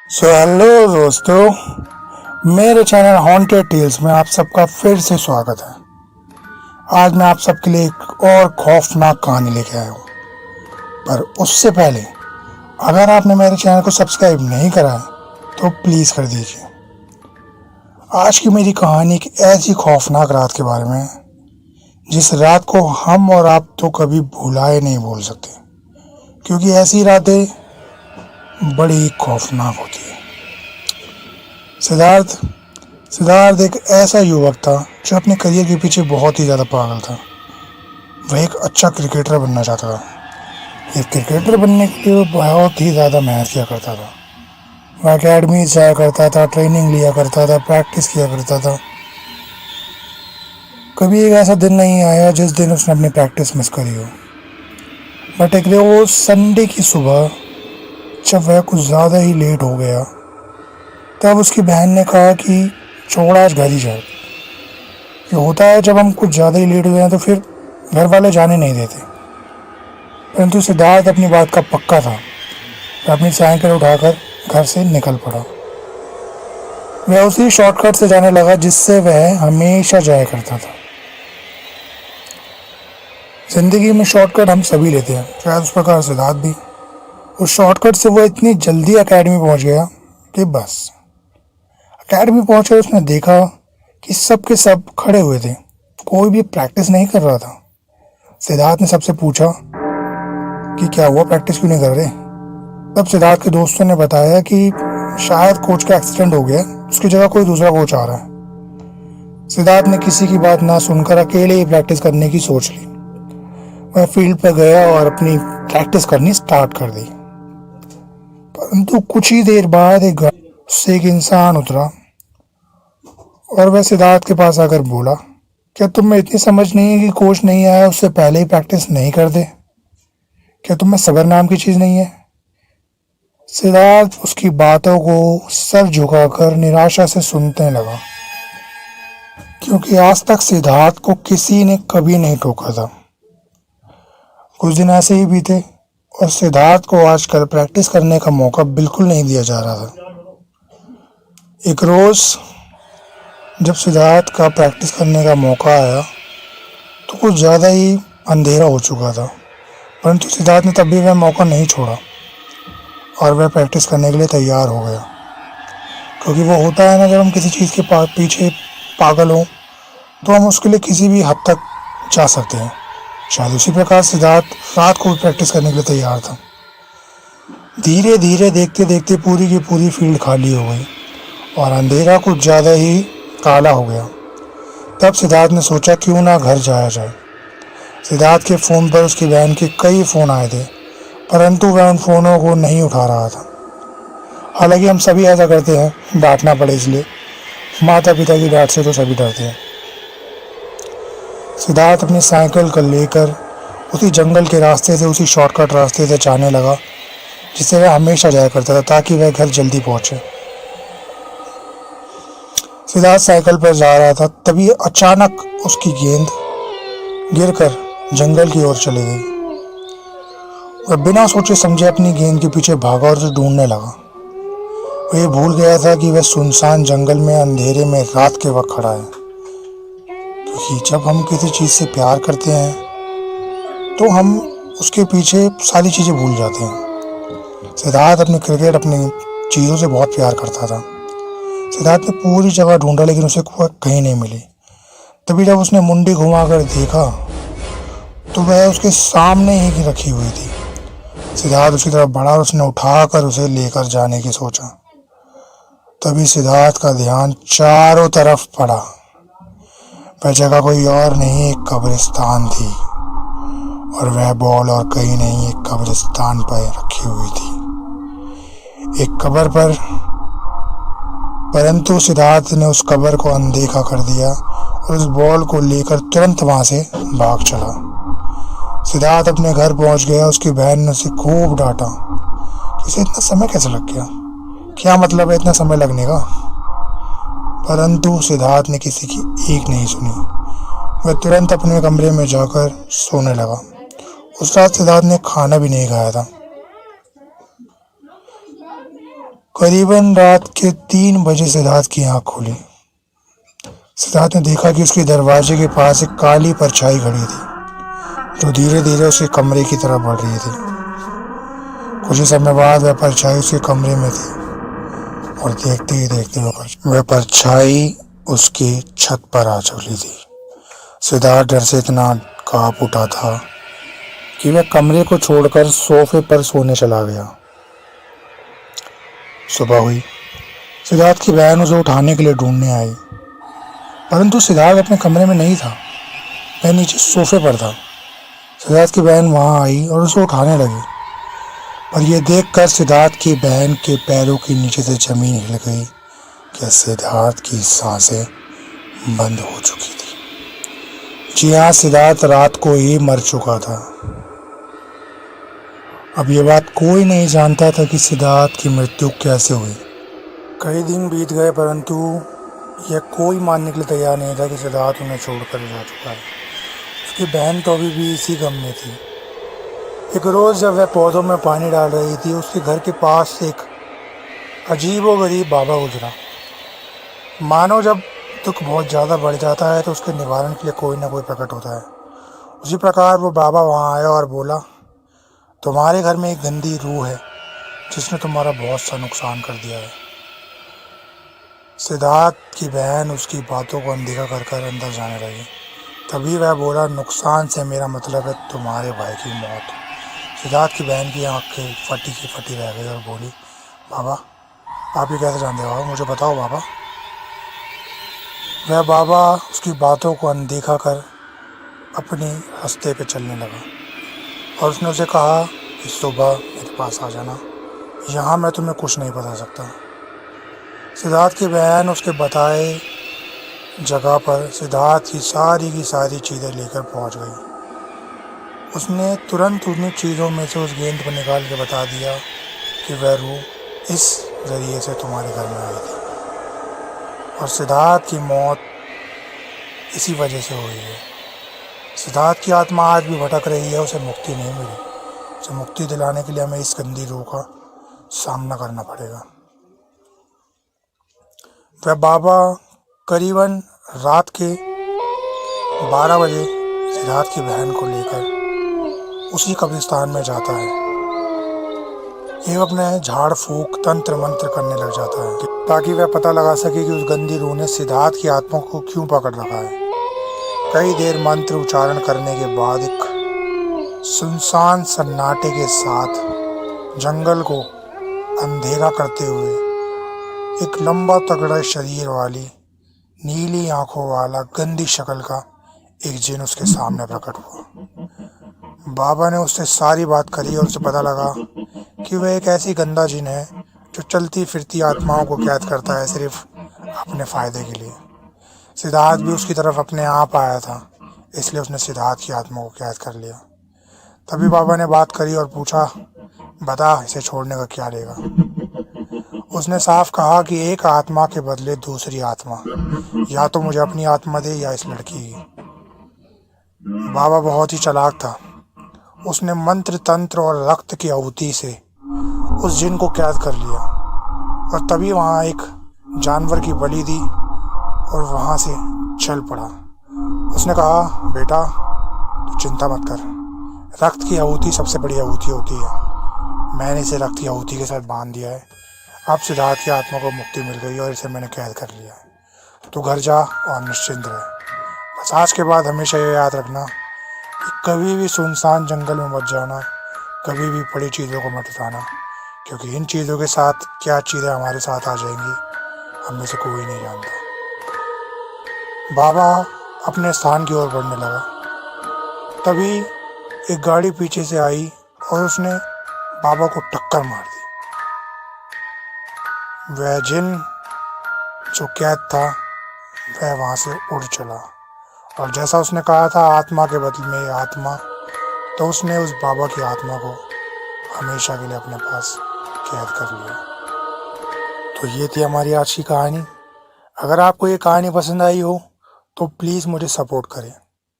Hello दोस्तों, मेरे channel haunted tales में आप सबका फिर से स्वागत है। आज मैं आप सबके लिए एक और खौफनाक कहानी लेके आया हूँ। पर उससे पहले अगर आपने मेरे चैनल को सब्सक्राइब नहीं करा है तो प्लीज़ कर दीजिए। आज की मेरी कहानी एक ऐसी खौफनाक रात के बारे में है जिस रात को हम और आप तो कभी भुलाए नहीं भूल सकते, क्योंकि ऐसी रातें बड़ी खौफनाक होती है। सिद्धार्थ सिद्धार्थ एक ऐसा युवक था जो अपने करियर के पीछे बहुत ही ज़्यादा पागल था। वह एक अच्छा क्रिकेटर बनना चाहता था। एक क्रिकेटर बनने के लिए वो बहुत ही ज़्यादा मेहनत किया करता था। वह अकेडमी जाया करता था, ट्रेनिंग लिया करता था, प्रैक्टिस किया करता था। कभी एक ऐसा दिन नहीं आया जिस दिन उसने अपनी प्रैक्टिस मिस करी हो। बट एक रोज संडे की सुबह जब वह कुछ ज़्यादा ही लेट हो गया, तब उसकी बहन ने कहा कि छोड़ आज घर ही जाए। ये होता है, जब हम कुछ ज़्यादा ही लेट हो जाए तो फिर घर वाले जाने नहीं देते। परंतु सिद्धार्थ अपनी बात का पक्का था। वह अपनी साइकिल उठाकर घर से निकल पड़ा। वह उसी शॉर्टकट से जाने लगा जिससे वह हमेशा जाया करता था। जिंदगी में शॉर्टकट हम सभी लेते हैं, शायद उस प्रकार सिद्धार्थ भी। उस शॉर्टकट से वो इतनी जल्दी एकेडमी पहुंच गया कि बस। अकेडमी पहुंचकर उसने देखा कि सब के सब खड़े हुए थे, कोई भी प्रैक्टिस नहीं कर रहा था। सिद्धार्थ ने सबसे पूछा कि क्या हुआ, प्रैक्टिस क्यों नहीं कर रहे। तब सिद्धार्थ के दोस्तों ने बताया कि शायद कोच का एक्सीडेंट हो गया, उसकी जगह कोई दूसरा कोच आ रहा है। सिद्धार्थ ने किसी की बात ना सुनकर अकेले ही प्रैक्टिस करने की सोच ली। वह फील्ड पर गया और अपनी प्रैक्टिस करनी स्टार्ट कर दी। परंतु कुछ ही देर बाद उससे एक इंसान उतरा और वह सिद्धार्थ के पास आकर बोला, क्या तुम में इतनी समझ नहीं है कि कोच नहीं आया उससे पहले ही प्रैक्टिस नहीं कर दे? क्या तुम में सब्र नाम की चीज नहीं है? सिद्धार्थ उसकी बातों को सर झुकाकर निराशा से सुनने लगा, क्योंकि आज तक सिद्धार्थ को किसी ने कभी नहीं टोका था। कुछ दिन ऐसे ही बीते और सिद्धार्थ को आजकल प्रैक्टिस करने का मौका बिल्कुल नहीं दिया जा रहा था। एक रोज जब सिद्धार्थ का प्रैक्टिस करने का मौका आया तो कुछ ज़्यादा ही अंधेरा हो चुका था, परंतु सिद्धार्थ ने तब भी वह मौका नहीं छोड़ा और वह प्रैक्टिस करने के लिए तैयार हो गया। क्योंकि वो होता है ना, जब हम किसी चीज़ के पीछे पागल हों तो हम उसके लिए किसी भी हद तक जा सकते हैं। शायद उसी प्रकार सिद्धार्थ रात को भी प्रैक्टिस करने के लिए तैयार था। धीरे धीरे देखते देखते पूरी की पूरी फील्ड खाली हो गई और अंधेरा कुछ ज़्यादा ही काला हो गया। तब सिद्धार्थ ने सोचा क्यों ना घर जाया जाए। सिद्धार्थ के फ़ोन पर उसकी बहन के कई फ़ोन आए थे, परंतु वह उन फ़ोनों को नहीं उठा रहा था। हालांकि हम सभी ऐसा करते हैं, डांटना पड़े इसलिए। माता पिता की डांट से तो सभी डरते हैं। सिद्धार्थ अपनी साइकिल को लेकर उसी जंगल के रास्ते से, उसी शॉर्टकट रास्ते से जाने लगा जिससे वह हमेशा जाया करता था, ताकि वह घर जल्दी पहुंचे। सिद्धार्थ साइकिल पर जा रहा था, तभी अचानक उसकी गेंद गिरकर जंगल की ओर चली गई। वह बिना सोचे समझे अपनी गेंद के पीछे भागा और उसे ढूंढने लगा। वह ये भूल गया था कि वह सुनसान जंगल में अंधेरे में रात के वक्त खड़ा है। क्योंकि जब हम किसी चीज़ से प्यार करते हैं तो हम उसके पीछे सारी चीज़ें भूल जाते हैं। सिद्धार्थ अपनी क्रिकेट, अपनी चीज़ों से बहुत प्यार करता था। सिद्धार्थ ने पूरी जगह ढूंढा लेकिन उसे कहीं नहीं मिली। तभी जब उसने मुंडी घुमाकर देखा तो वह उसके सामने ही रखी हुई थी। सिद्धार्थ उसकी तरफ बढ़ा और उसने उठाकर उसे लेकर जाने की सोचा। तभी सिद्धार्थ का ध्यान चारों तरफ पड़ा। वह जगह कोई और नहीं, एक कब्रिस्तान थी और वह बॉल और कहीं नहीं, एक कब्रिस्तान पर रखी हुई थी, एक कब्र पर। परंतु सिद्धार्थ ने उस कब्र को अनदेखा कर दिया और उस बॉल को लेकर तुरंत वहां से भाग चला। सिद्धार्थ अपने घर पहुंच गया। उसकी बहन ने उसे खूब डांटा कि इसे इतना समय कैसे लग गया, क्या मतलब है इतना समय लगने का। परंतु सिद्धार्थ ने किसी की एक नहीं सुनी। वह तुरंत अपने कमरे में जाकर सोने लगा। उस रात सिद्धार्थ ने खाना भी नहीं खाया था। करीबन रात के 3 बजे सिद्धार्थ की आंख खुली। सिद्धार्थ ने देखा कि उसके दरवाजे के पास एक काली परछाई खड़ी थी जो धीरे धीरे उसके कमरे की तरफ बढ़ रही थी। कुछ ही समय बाद वह परछाई उसके कमरे में थी और देखते ही देखते वह परछाई उसकी छत पर आ चुकी थी। सिद्धार्थ डर से इतना कांप उठा था कि वह कमरे को छोड़कर सोफे पर सोने चला गया। सुबह हुई। सिद्धार्थ की बहन उसे उठाने के लिए ढूंढने आई, परंतु सिद्धार्थ अपने कमरे में नहीं था, वह नीचे सोफे पर था। सिद्धार्थ की बहन वहां आई और उसे उठाने लगी, पर यह देखकर सिद्धार्थ की बहन के पैरों के नीचे से जमीन हिल गई कि सिद्धार्थ की सांसें बंद हो चुकी थी। जी हाँ, सिद्धार्थ रात को ही मर चुका था। अब ये बात कोई नहीं जानता था कि सिद्धार्थ की मृत्यु कैसे हुई। कई दिन बीत गए, परंतु यह कोई मानने के लिए तैयार नहीं था कि सिद्धार्थ उन्हें छोड़कर जा चुका है। उसकी बहन तो अभी भी इसी गम में थी। एक रोज़ जब वह पौधों में पानी डाल रही थी, उसके घर के पास एक अजीबोगरीब बाबा गुजरा। मानो जब दुख बहुत ज़्यादा बढ़ जाता है तो उसके निवारण के लिए कोई ना कोई प्रकट होता है। उसी प्रकार वो बाबा वहाँ आया और बोला, तुम्हारे घर में एक गंदी रूह है जिसने तुम्हारा बहुत सा नुकसान कर दिया है। सिद्धार्थ की बहन उसकी बातों को अनदेखा कर कर अंदर जाने लगी। तभी वह बोला, नुकसान से मेरा मतलब है तुम्हारे भाई की मौत। सिद्धार्थ की बहन की आंखें फटी की फटी रह गई और बोली, बाबा आप ये कैसे जानते हो बाबा, मुझे बताओ बाबा। वह बाबा उसकी बातों को अनदेखा कर अपने रास्ते पे चलने लगा और उसने उसे कहा कि सुबह मेरे पास आ जाना, यहाँ मैं तुम्हें कुछ नहीं बता सकता। सिद्धार्थ की बहन उसके बताए जगह पर सिद्धार्थ की सारी चीज़ें लेकर पहुंच गई। उसने तुरंत उन्हीं चीज़ों में से उस गेंद को निकाल के बता दिया कि वह रूह इस ज़रिए से तुम्हारे घर में आई थी और सिद्धार्थ की मौत इसी वजह से हुई है। सिद्धार्थ की आत्मा आज भी भटक रही है, उसे मुक्ति नहीं मिली। उसे मुक्ति दिलाने के लिए हमें इस गंदी रूह का सामना करना पड़ेगा। वह बाबा करीबन रात के 12 बजे सिद्धार्थ की बहन को लेकर उसी कब्रिस्तान में जाता है। ये अपने झाड़ फूक तंत्र मंत्र करने लग जाता है ताकि वह पता लगा सके कि उस गंदी रूह ने सिद्धार्थ की आत्मा को क्यों पकड़ रखा है। कई देर मंत्र उच्चारण करने के बाद एक सुनसान सन्नाटे के साथ जंगल को अंधेरा करते हुए एक लंबा तगड़ा शरीर वाली नीली आंखों वाला गंदी शक्ल का एक जिन उसके सामने प्रकट हुआ। बाबा ने उससे सारी बात करी और उसे पता लगा कि वह एक ऐसी गंदा जिन है जो चलती फिरती आत्माओं को कैद करता है सिर्फ अपने फ़ायदे के लिए। सिद्धार्थ भी उसकी तरफ अपने आप आया था, इसलिए उसने सिद्धार्थ की आत्मा को कैद कर लिया। तभी बाबा ने बात करी और पूछा, बता इसे छोड़ने का क्या लेगा। उसने साफ कहा कि एक आत्मा के बदले दूसरी आत्मा, या तो मुझे अपनी आत्मा दे या इस लड़की की। बाबा बहुत ही चालाक था। उसने मंत्र तंत्र और रक्त की आहुति से उस जिन को कैद कर लिया और तभी वहाँ एक जानवर की बलि दी और वहाँ से चल पड़ा। उसने कहा, बेटा तू चिंता मत कर, रक्त की आहुति सबसे बड़ी आहुति होती है। मैंने इसे रक्त की आहुति के साथ बांध दिया है। अब सिद्धार्थ की आत्मा को मुक्ति मिल गई और इसे मैंने कैद कर लिया है। तू घर जा और निश्चिंत रह। बस आज के बाद हमेशा ये याद रखना कि कभी भी सुनसान जंगल में मत जाना, कभी भी बड़ी चीज़ों को मत उठाना, क्योंकि इन चीज़ों के साथ क्या चीज़ें हमारे साथ आ जाएंगी हम में से कोई नहीं जानता। बाबा अपने स्थान की ओर बढ़ने लगा। तभी एक गाड़ी पीछे से आई और उसने बाबा को टक्कर मार दी। वह जिन जो कैद था वह वहाँ से उड़ चला और जैसा उसने कहा था आत्मा के बदले में आत्मा, तो उसने उस बाबा की आत्मा को हमेशा के लिए अपने पास कैद कर लिया। तो ये थी हमारी आज की कहानी। अगर आपको ये कहानी पसंद आई हो तो प्लीज़ मुझे सपोर्ट करें।